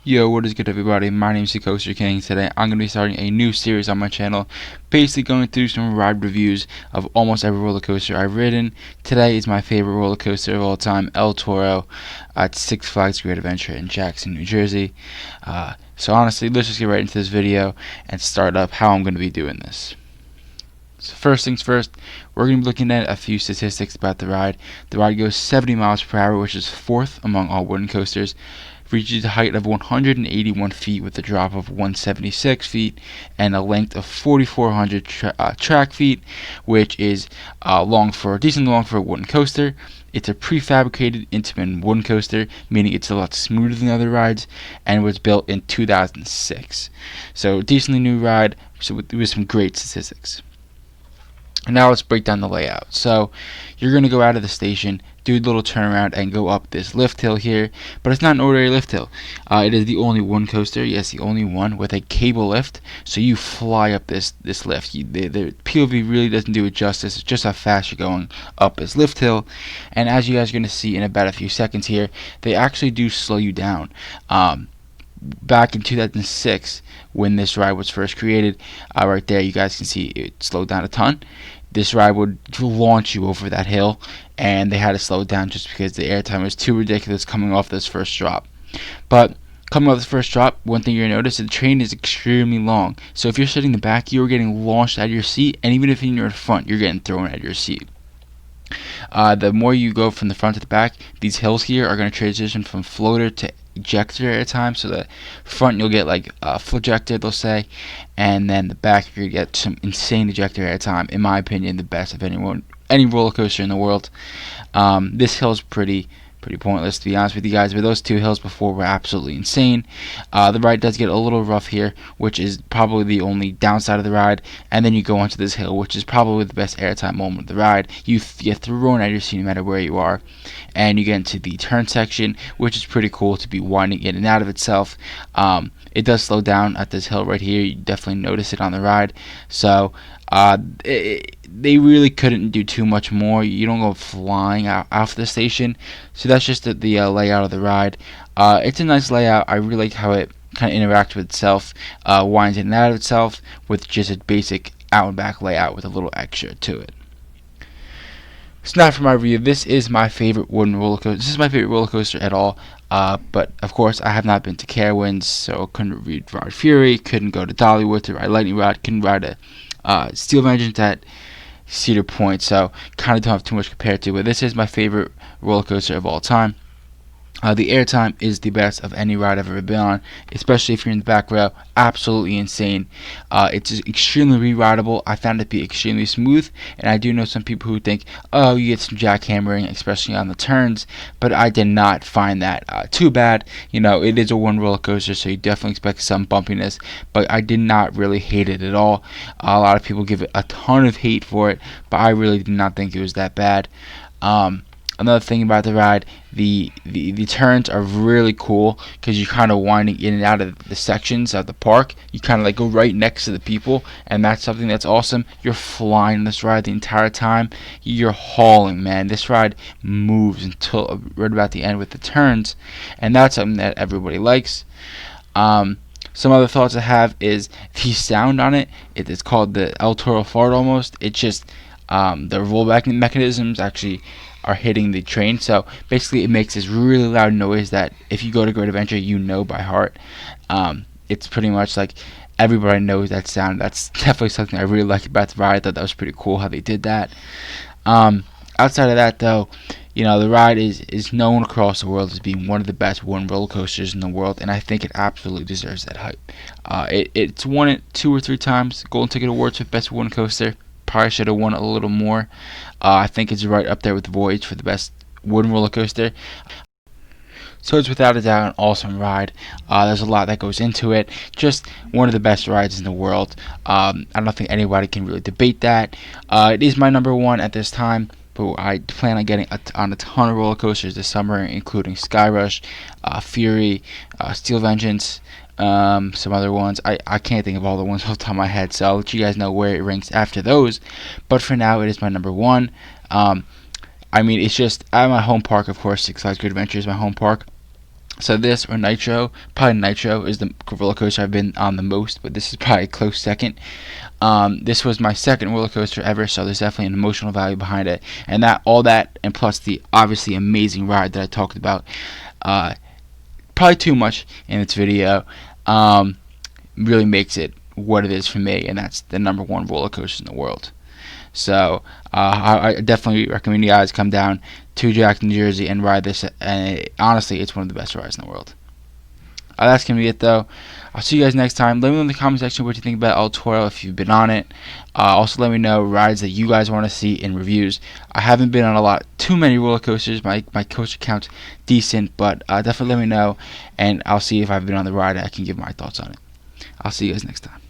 Yo, what is good everybody? My name is the Coaster King. Today I'm going to be starting a new series on my channel, basically going through some ride reviews of almost every roller coaster I've ridden. Today is my favorite roller coaster of all time, El Toro, at Six Flags Great Adventure in Jackson, New Jersey. So honestly, let's just get right into this video and start up how I'm going to be doing this. So first things first, we're going to be looking at a few statistics about the ride. The ride goes 70 miles per hour, which is fourth among all wooden coasters. Reaches a height of 181 feet with a drop of 176 feet and a length of 4,400 track feet, which is decently long for a wooden coaster. It's a prefabricated Intamin wooden coaster, meaning it's a lot smoother than other rides, and was built in 2006. So decently new ride, with some great statistics. And now let's break down the layout. So you're going to go out of the station, do a little turnaround, and go up this lift hill here. But it's not an ordinary lift hill. It is the only one coaster, yes, the only one with a cable lift. So you fly up this lift. The POV really doesn't do it justice. It's just how fast you're going up this lift hill. And as you guys are going to see in about a few seconds here, they actually do slow you down. Back in 2006, when this ride was first created, right there you guys can see it slowed down a ton. This ride would launch you over that hill, and they had to slow it down just because the airtime was too ridiculous coming off this first drop. But coming off this first drop, one thing you're going to notice is the train is extremely long. So if you're sitting in the back, you're getting launched out of your seat, and even if you're in front, you're getting thrown out of your seat. The more you go from the front to the back, these hills here are going to transition from floater to ejector at a time. So the front you'll get like flojector, they'll say, and then the back you're going to get some insane ejector at a time. In my opinion, the best of any roller coaster in the world. This hill is pretty pointless, to be honest with you guys, but those two hills before were absolutely insane. The ride does get a little rough here, which is probably the only downside of the ride, and then you go onto this hill, which is probably the best airtime moment of the ride. You get thrown out of your seat no matter where you are, and you get into the turn section, which is pretty cool to be winding in and out of itself. It does slow down at this hill right here. You definitely notice it on the ride. So they really couldn't do too much more. You don't go flying out of the station. So that's just the layout of the ride. It's a nice layout. I really like how it kind of interacts with itself, winds in and out of itself with just a basic out and back layout with a little extra to it. So now for my review, this is my favorite wooden roller coaster. This is my favorite roller coaster at all. But of course, I have not been to Carowinds, so couldn't ride Fury, couldn't go to Dollywood to ride Lightning Rod, couldn't ride a Steel Vengeance at Cedar Point, so kind of don't have too much compared to. But this is my favorite roller coaster of all time. The airtime is the best of any ride I've ever been on, especially if you're in the back row. Absolutely insane. It's extremely re-rideable. I found it to be extremely smooth, and I do know some people who think, oh, you get some jackhammering, especially on the turns, but I did not find that too bad. You know, it is a one roller coaster, so you definitely expect some bumpiness, but I did not really hate it at all. A lot of people give it a ton of hate for it, but I really did not think it was that bad. Another thing about the ride, the turns are really cool because you're kind of winding in and out of the sections of the park. You kind of like go right next to the people, and that's something that's awesome. You're flying this ride the entire time. You're hauling, man. This ride moves until right about the end with the turns, and that's something that everybody likes. Some other thoughts I have is the sound on it. It's called the El Toro fart almost. It's just the rollback mechanisms actually are hitting the train, so basically it makes this really loud noise that if you go to Great Adventure you know by heart. It's pretty much like everybody knows that sound. That's definitely something I really like about the ride. I thought that was pretty cool how they did that. Outside of that though, you know, the ride is known across the world as being one of the best wooden roller coasters in the world, and I think it absolutely deserves that hype. It's won it 2 or 3 times Golden Ticket Awards for best wooden coaster. Probably should have won a little more. I think it's right up there with Voyage for the best wooden roller coaster. So it's without a doubt an awesome ride. There's a lot that goes into it. Just one of the best rides in the world. I don't think anybody can really debate that. It is my number 1 at this time, but I plan on getting on a ton of roller coasters this summer, including Sky Rush, Fury, Steel Vengeance, some other ones. I can't think of all the ones off the top of my head, so I'll let you guys know where it ranks after those. But for now, it is my number 1. I mean, it's just at my home park, of course. Six Flags Great Adventure is my home park. So this or Nitro, probably Nitro is the roller coaster I've been on the most, but this is probably a close second. This was my second roller coaster ever, so there's definitely an emotional value behind it, and all that, and plus the obviously amazing ride that I talked about, probably too much in this video, really makes it what it is for me, and that's the #1 roller coaster in the world. So I definitely recommend you guys come down to Jackson, New Jersey, and ride this. And honestly, it's one of the best rides in the world. That's gonna be it, though. I'll see you guys next time. Let me know in the comment section what you think about El Toro if you've been on it. Also, let me know rides that you guys want to see in reviews. I haven't been on too many roller coasters. My coaster count's decent, but definitely let me know, and I'll see if I've been on the ride. I can give my thoughts on it. I'll see you guys next time.